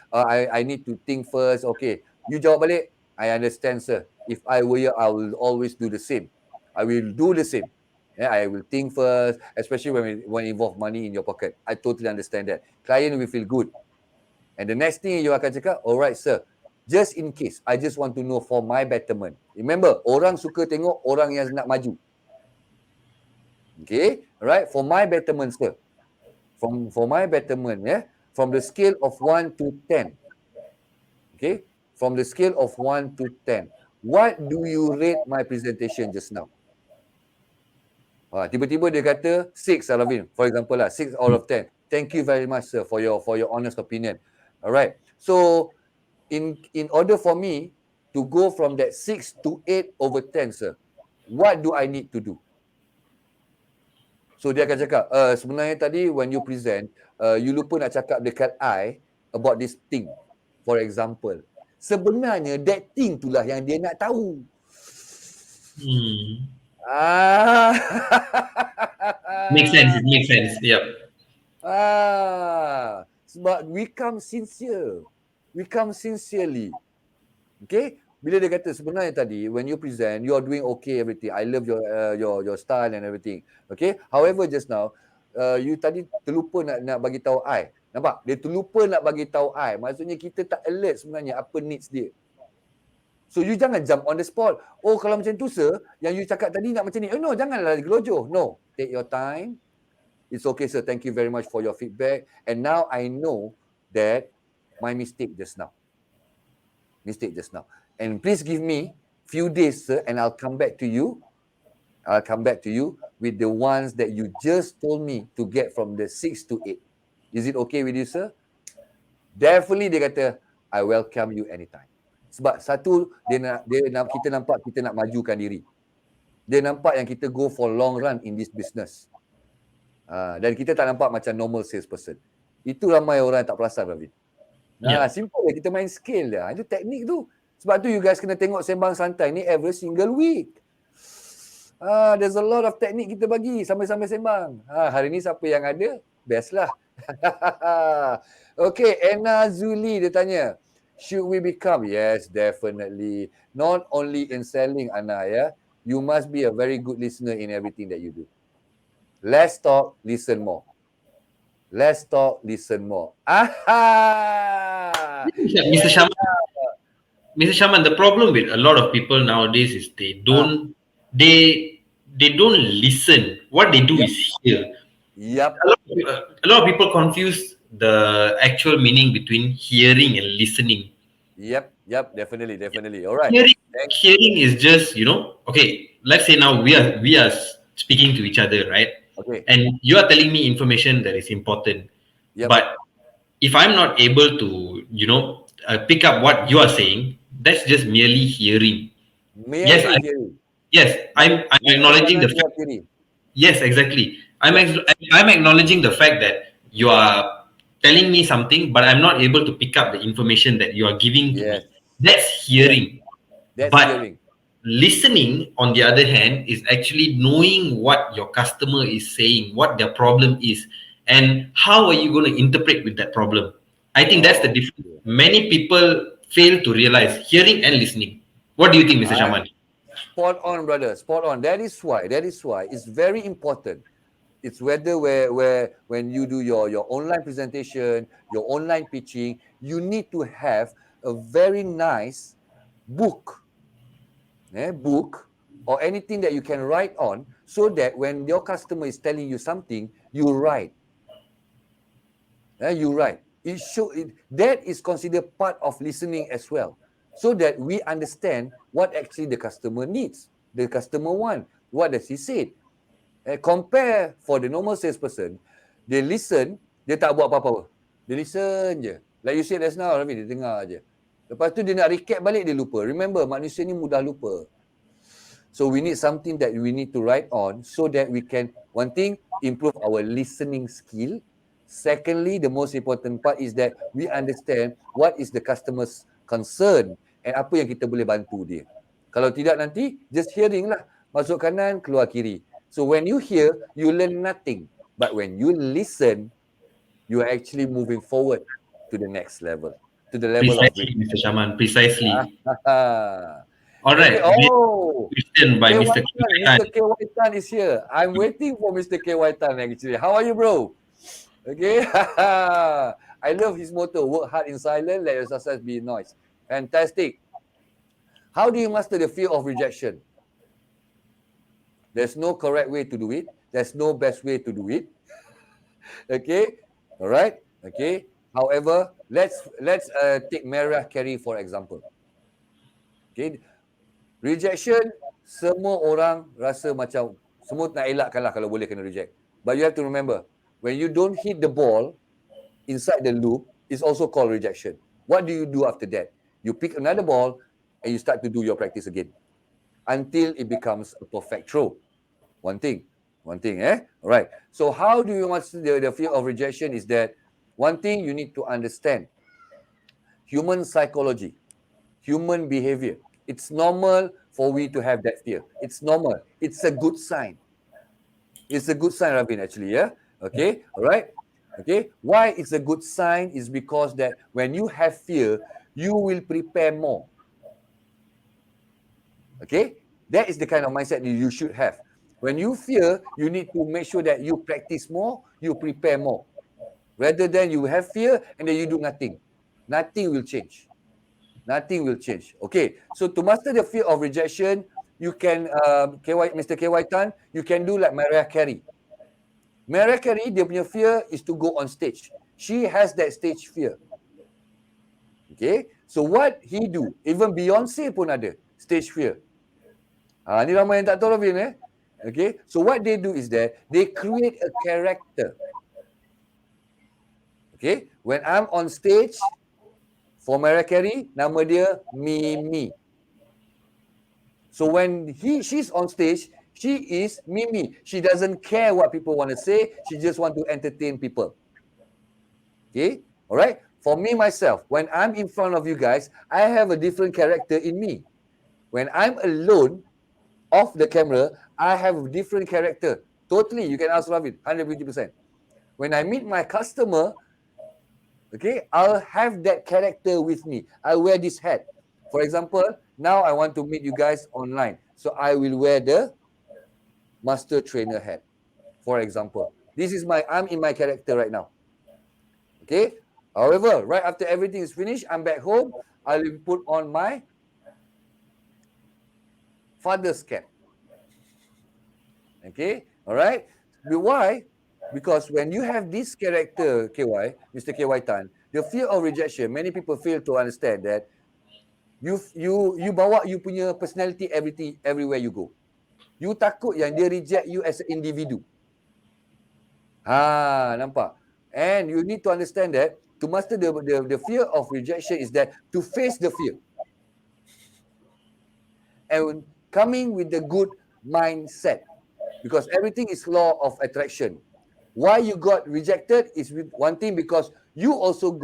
I need to think first, okay. You jawab balik, I understand, sir. If I were you, I will always do the same. I will do the same. I will think first, especially when involve money in your pocket. I totally understand that. Client will feel good. And the next thing you akan cakap, alright, sir. Just in case, I just want to know for my betterment. Remember, orang suka tengok orang yang nak maju. Okay, alright, for my betterment, sir. For my betterment, from the scale of 1 to 10. Okay, from the scale of 1 to 10. What do you rate my presentation just now? Tiba-tiba dia kata 6, Ravin, for example lah, 6 out of 10. Thank you very much, sir, for your honest opinion. Alright, so in order for me to go from that 6 to 8 over 10, sir, what do I need to do? So dia akan cakap, sebenarnya tadi when you present, you lupa nak cakap dekat I about this thing. For example, sebenarnya that thing itulah yang dia nak tahu. Makes sense. Yep. Sebab we come sincerely. Okay? Bila dia kata sebenarnya tadi, when you present, you are doing okay everything. I love your style and everything. Okay? However, just now, you tadi terlupa nak bagi tahu I. Nampak? Dia terlupa nak bagi tahu I. Maksudnya kita tak alert sebenarnya apa needs dia. So you jangan jump on the spot. Oh, kalau macam tu, sir, yang you cakap tadi nak macam ni. No, janganlah gelojoh. No, take your time. It's okay, sir. Thank you very much for your feedback. And now I know that my mistake just now. mistake just now. And please give me few days, sir, and I'll come back to you. I'll come back to you with the ones that you just told me to get from the 6 to 8. Is it okay with you, sir? Definitely dia kata, I welcome you anytime. Sebab satu, kita nampak kita nak majukan diri. Dia nampak yang kita go for long run in this business. Dan kita tak nampak macam normal salesperson. Itu ramai orang yang tak perasan, Ravin. Simple je, kita main skill dia. Itu teknik tu. Sebab tu you guys kena tengok Sembang Santai ni every single week. There's a lot of teknik kita bagi sampai-sampai sembang. Hari ni siapa yang ada, best lah. Okay, Anna Zuli dia tanya, should we become? Yes, definitely. Not only in selling, Anna, ya. You must be a very good listener in everything that you do. Less talk, listen more. Less talk, listen more. Mr. Shaman, the problem with a lot of people nowadays is they don't listen. What they do is hear. Yep. A lot of people confuse the actual meaning between hearing and listening. Yep, definitely. All right. Hearing is just, okay, let's say now we are speaking to each other, right? Okay. And you are telling me information that is important. Yep. But if I'm not able to, pick up what you are saying, that's just merely hearing. Yes, I'm acknowledging the fact. Yes, exactly. I'm acknowledging the fact that you are telling me something, but I'm not able to pick up the information that you are giving to me. That's hearing. Hearing. Listening, on the other hand, is actually knowing what your customer is saying, what their problem is, and how are you going to interpret with that problem. I think that's the difference. Many people fail to realize hearing and listening. What do you think, Mr. Shaman? Spot on, brother. Spot on. That is why it's very important. It's whether when you do your online presentation, your online pitching, you need to have a very nice book or anything that you can write on, so that when your customer is telling you something, you write. You write. That is considered part of listening as well, so that we understand what actually the customer needs, the customer want, what does he say. Compare for the normal salesperson, they listen, dia tak buat apa-apa. Dia listen je. Like you said just now, Ravi, dia dengar je. Lepas tu dia nak recap balik, dia lupa. Remember, manusia ni mudah lupa. So we need something that we need to write on, so that we can, one thing, improve our listening skill. Secondly, the most important part is that we understand what is the customer's concern and apa yang kita boleh bantu dia. Kalau tidak nanti, just hearing lah. Masuk kanan, keluar kiri. So when you hear, you learn nothing. But when you listen, you are actually moving forward to the next level. To the level precisely, of Mr. Shaman, precisely. All right. Question by Mr. 𝐾𝐲𝐻𝐻 is here. I'm waiting for Mr. 𝐾𝐲𝐻𝐻 actually. How are you, bro? Okay. I love his motto, work hard in silence, let your success be in noise. Fantastic. How do you master the fear of rejection? There's no correct way to do it. There's no best way to do it. Okay. All right. Okay. However, let's take Mariah Carey for example. Okay. Rejection, semua orang rasa macam semua nak elakkan lah kalau boleh kena reject. But you have to remember, when you don't hit the ball inside the loop, it's also called rejection. What do you do after that? You pick another ball and you start to do your practice again until it becomes a perfect throw. One thing, All right. So how do you master the fear of rejection is that one thing you need to understand, human psychology, human behavior. It's normal for we to have that fear. It's normal. It's a good sign. It's a good sign, Ravin, actually, yeah? Okay, all right? Okay, why it's a good sign is because that when you have fear, you will prepare more. Okay, that is the kind of mindset that you should have. When you fear, you need to make sure that you practice more, you prepare more. Rather than you have fear and then you do nothing. Nothing will change. Nothing will change. Okay, so to master the fear of rejection, you can, Mr. 𝐾𝐲𝐻𝐻, you can do like Mariah Carey. Mariah Carey, dia punya fear is to go on stage. She has that stage fear. Okay, So what he do, even Beyonce pun ada stage fear. Ni ramai yang tak tahu Ravin Okay, so what they do is that they create a character. Okay, when I'm on stage for Mariah Carey, nama dia Mimi. So when she's on stage, she is Mimi. She doesn't care what people want to say. She just want to entertain people. Okay, all right. For me myself, when I'm in front of you guys, I have a different character in me. When I'm alone, off the camera, I have a different character. Totally, you can ask Ravin, 150%. When I meet my customer, okay, I'll have that character with me. I wear this hat. For example, now I want to meet you guys online. So I will wear the master trainer hat, for example. This is I'm in my character right now. Okay. However, right after everything is finished, I'm back home. I will put on my father's cap. Okay. All right. Why? Because when you have this character, Mr. KY Tan, the fear of rejection, many people fail to understand that you bawa you punya personality everywhere you go. You takut yang dia reject you as an individu. Nampak? And you need to understand that to master the fear of rejection is that to face the fear. And coming with the good mindset. Because everything is law of attraction. Why you got rejected is one thing, because you also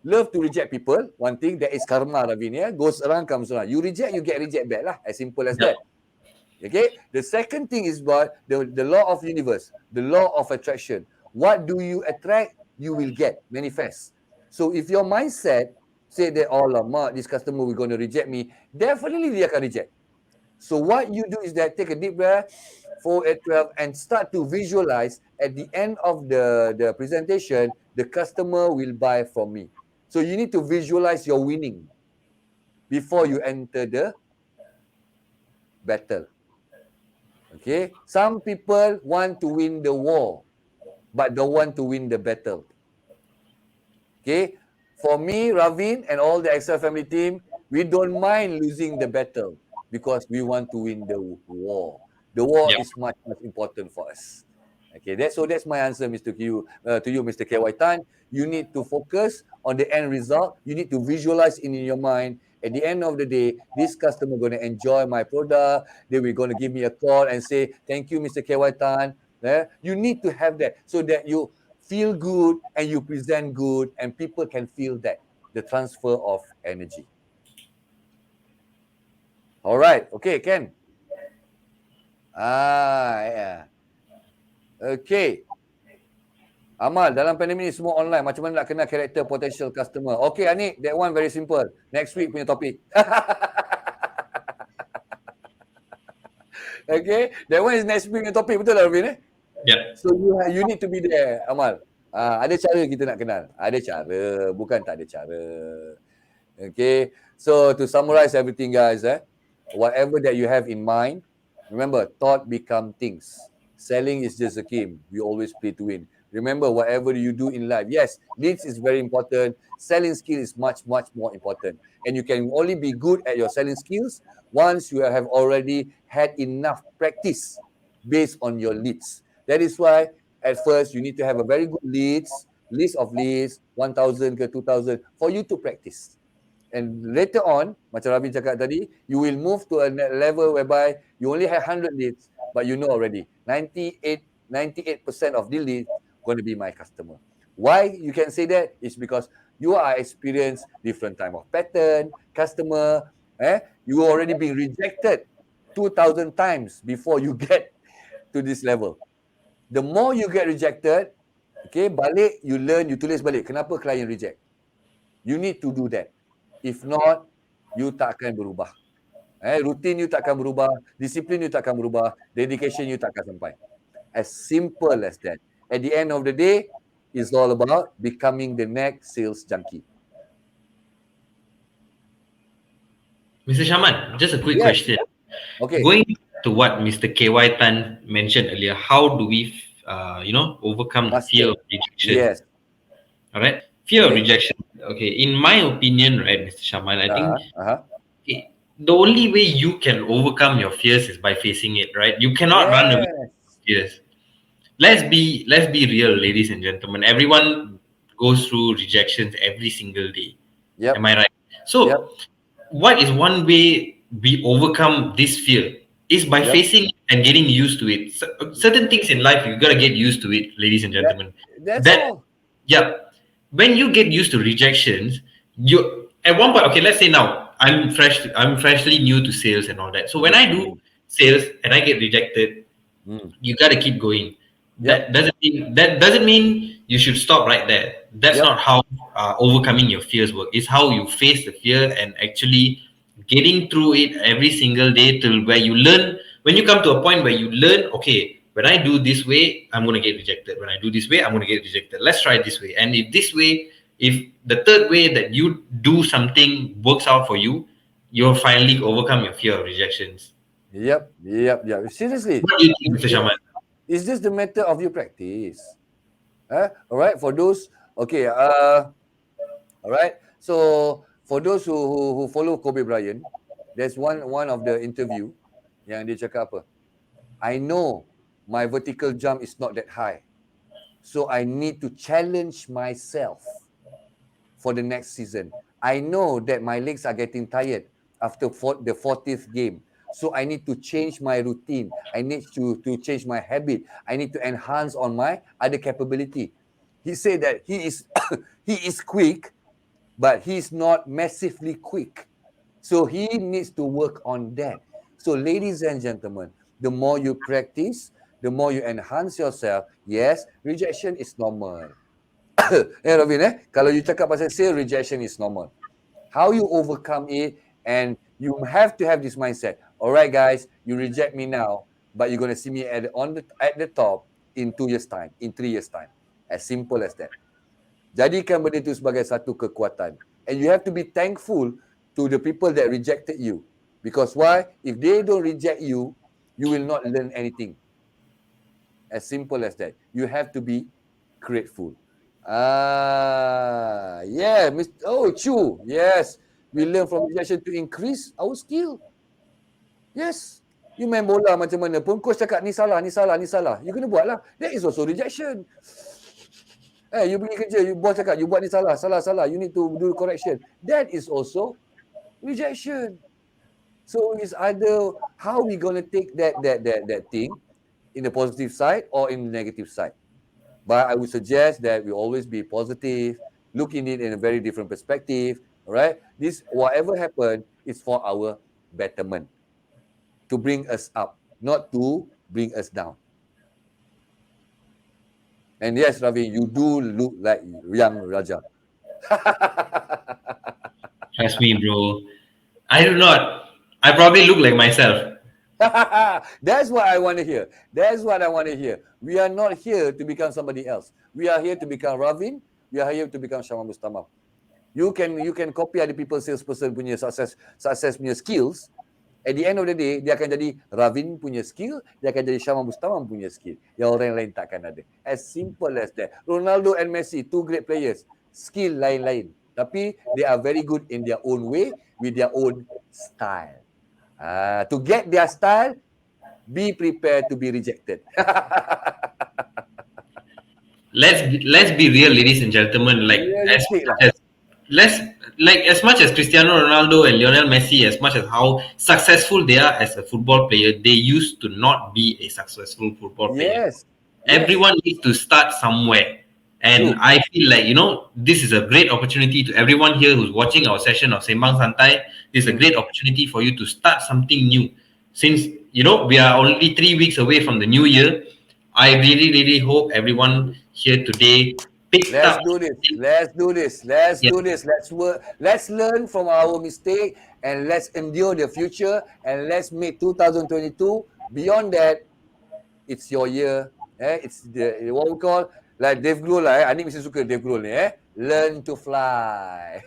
love to reject people. One thing, that is karma, Ravin. Goes around, comes around. You reject, you get reject back lah. As simple as that. Okay. The second thing is about the law of universe, the law of attraction. What do you attract, you will get, manifest. So if your mindset say that, oh lama, this customer will going to reject me, definitely dia akan reject. So what you do is that take a deep breath, 4, 8, 12, and start to visualize at the end of the presentation, the customer will buy from me. So you need to visualize your winning before you enter the battle. Okay, some people want to win the war, but don't want to win the battle. Okay, for me, Ravin, and all the Excel family team, we don't mind losing the battle because we want to win the war. The war is much important for us. Okay, that's my answer, Mr. Q, to you, Mr. KY Tan. You need to focus on the end result. You need to visualize in your mind. At the end of the day, this customer going to enjoy my product. They will going to give me a call and say, thank you, Mr. KY Tan. You need to have that so that you feel good and you present good and people can feel that, the transfer of energy. All right. Okay, Ken. Yeah. Okay. Amal, dalam pandemik ni semua online. Macam mana nak kenal karakter potential customer? Okay, Anik, that one very simple. Next week punya topik. Okay, that one is next week punya topik. Betul tak, Ravin? Yeah. So you need to be there, Amal. Ada cara kita nak kenal. Ada cara. Bukan tak ada cara. Okay, so to summarize everything, guys, whatever that you have in mind, remember, thought become things. Selling is just a game. We always play to win. Remember, whatever you do in life, yes, leads is very important. Selling skill is much, much more important. And you can only be good at your selling skills once you have already had enough practice based on your leads. That is why, at first, you need to have a very good list of leads, 1,000 ke 2,000, for you to practice. And later on, macam Rabi cakap tadi, you will move to a level whereby you only have 100 leads, but you know already, 98% of the leads going to be my customer. Why you can say that? Is because you are experienced different type of pattern, customer, you already been rejected 2,000 times before you get to this level. The more you get rejected, okay, balik, you learn, you tulis balik, kenapa klien reject. You need to do that. If not, you tak akan berubah. Rutin you tak akan berubah, disiplin you tak akan berubah, dedication you tak akan sampai. As simple as that. At the end of the day, it's all about becoming the next sales junkie. Mr. Shaman, just a quick question. Okay. Going to what Mr. KY Tan mentioned earlier, how do we, overcome the fear of rejection? Yes. All right. Fear of Okay. rejection. Okay, in my opinion, right, Mr. Shaman, I think Uh-huh. the only way you can overcome your fears is by facing it, right? You cannot run away Yes. from fears. Let's be real, ladies and gentlemen. Everyone goes through rejections every single day. Am Yep. I right? Yep. So, what is one way we overcome this fear? Is by Yep. facing and getting used to it. Certain things in life you gotta get used to it, ladies and That gentlemen. that's That all. yeah, when you get used to rejections, you at one point, okay, let's say now I'm freshly new to sales and all that. So when I do Mm. sales and I get rejected, Mm. you got to keep going. Yep. That doesn't mean you should stop right there. That's Yep. not how overcoming your fears work. It's how you face the fear and actually getting through it every single day till where you learn. When you come to a point where you learn, okay, when I do this way, I'm gonna get rejected. When I do this way, I'm gonna get rejected. Let's try this way. And if this way, if the third way that you do something works out for you, you'll finally overcome your fear of rejections. Yep. Yep. Yep. Seriously. What do you think, It, Mr. it, Shaman? it's just the matter of your practice. All right. For those, okay. All right. So for those who follow Kobe Bryant, there's one of the interview yang dia cakap apa? I know my vertical jump is not that high, so I need to challenge myself for the next season. I know that my legs are getting tired after the 40th game. So I need to change my routine. I need to change my habit. I need to enhance on my other capability. He said that he is he is quick, but he's not massively quick. So he needs to work on that. So ladies and gentlemen, the more you practice, the more you enhance yourself. Yes, rejection is normal. Robin, kalau you cakap pasal sale, rejection is normal. How you overcome it, and you have to have this mindset. All right, guys, you reject me now, but you're gonna see me at the top in 2 years time, in 3 years time. As simple as that. Jadikan benda itu sebagai satu kekuatan. And you have to be thankful to the people that rejected you. Because why? If they don't reject you, you will not learn anything. As simple as that. You have to be grateful. Yeah, Chu. Yes, we learn from rejection to increase our skill. Yes. You main bola macam mana pun, coach cakap ni salah, ni salah, ni salah. You kena buat lah. That is also rejection. You pergi kerja, boss cakap, you buat ni salah, salah, salah. You need to do correction. That is also rejection. So it's either how we gonna take that thing in the positive side or in the negative side. But I would suggest that we always be positive, look in it in a very different perspective. All right, this whatever happened is for our betterment, to bring us up, not to bring us down. And yes, Ravi, you do look like young Raja. Trust me, bro. I do not. I probably look like myself. That's what I want to hear. That's what I want to hear. We are not here to become somebody else. We are here to become Ravin. We are here to become Syamah Mustamam. You can copy other people salesperson punya success punya skills. At the end of the day, dia akan jadi Ravin punya skill, dia akan jadi Syamah Mustamam punya skill. Yang orang lain takkan ada. As simple as that. Ronaldo and Messi, two great players. Skill lain-lain. Tapi they are very good in their own way, with their own style. To get their style, be prepared to be rejected. Let's be real, ladies and gentlemen. Like Realistic lah. let's as much as Cristiano Ronaldo and Lionel Messi, as much as how successful they are as a football player, they used to not be a successful football player. Yes. Everyone needs to start somewhere. And True. I feel like, this is a great opportunity to everyone here who's watching our session of Sembang Santai. This is a great opportunity for you to start something new. Since, we are only 3 weeks away from the new year, I really, really hope everyone here today picked Let's up. do this. Let's do this. Let's Yeah. do this. Let's work. Let's learn from our mistake, and let's endure the future, and let's make 2022. Beyond that, it's your year. It's the what we call, like Dave Grohl lah. Anik mesti suka Dave Grohl ni. Learn to fly.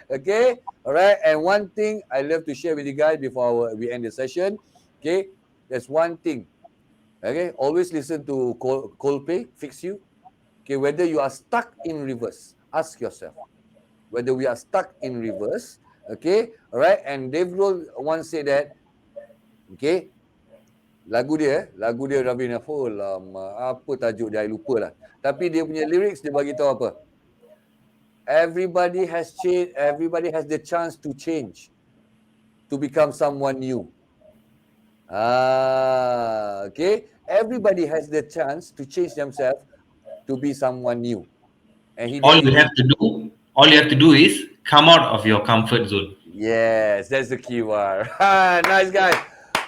Okay. Alright. And one thing I love to share with you guys before we end the session. Okay. There's one thing. Okay. Always listen to Coldplay, Fix You. Okay, whether you are stuck in reverse, ask yourself whether we are stuck in reverse. Okay, alright. And Dave Grohl once said that, okay, lagu dia Ravin, apa tajuk dia, I lupa lah. Tapi dia punya lyrics dia bagi tahu apa? Everybody has changed, everybody has the chance to change, to become someone new. Okay, everybody has the chance to change themselves to be someone new. And he All did you it. all you have to do is come out of your comfort zone. Yes, that's the key word. Nice, guys.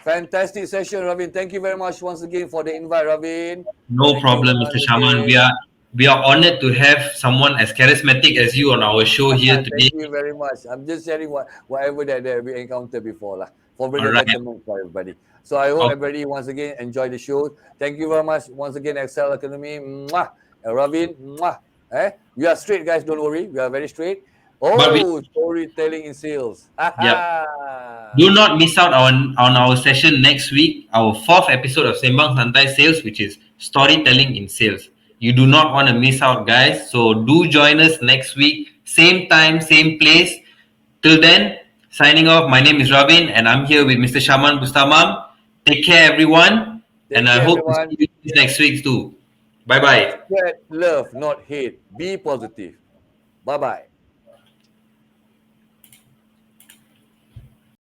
Fantastic session, Ravin. Thank you very much once again for the invite, Ravin. No Thank you problem, once Mr. Shaman. again. We are honored to have someone as charismatic as you on our show here today. Thank you very much. I'm just sharing whatever that we encountered before lah, for All the right. betterment for everybody. So I hope Okay. everybody once again enjoy the show. Thank you very much once again, Excel Academy. Mwah. Ravin. Mwah. We are straight, guys. Don't worry. We are very straight. But we, Storytelling in sales. yeah, do not miss out on our session next week, our fourth episode of Sembang Santai Sales, which is storytelling in sales. You do not want to miss out, guys. So do join us next week, same time, same place. Till then, signing off. My name is Ravin, and I'm here with Mr. Shaman Bustamam. Take care, everyone, and I hope to see you next week too. Bye bye. Spread love, not hate. Be positive. Bye-bye.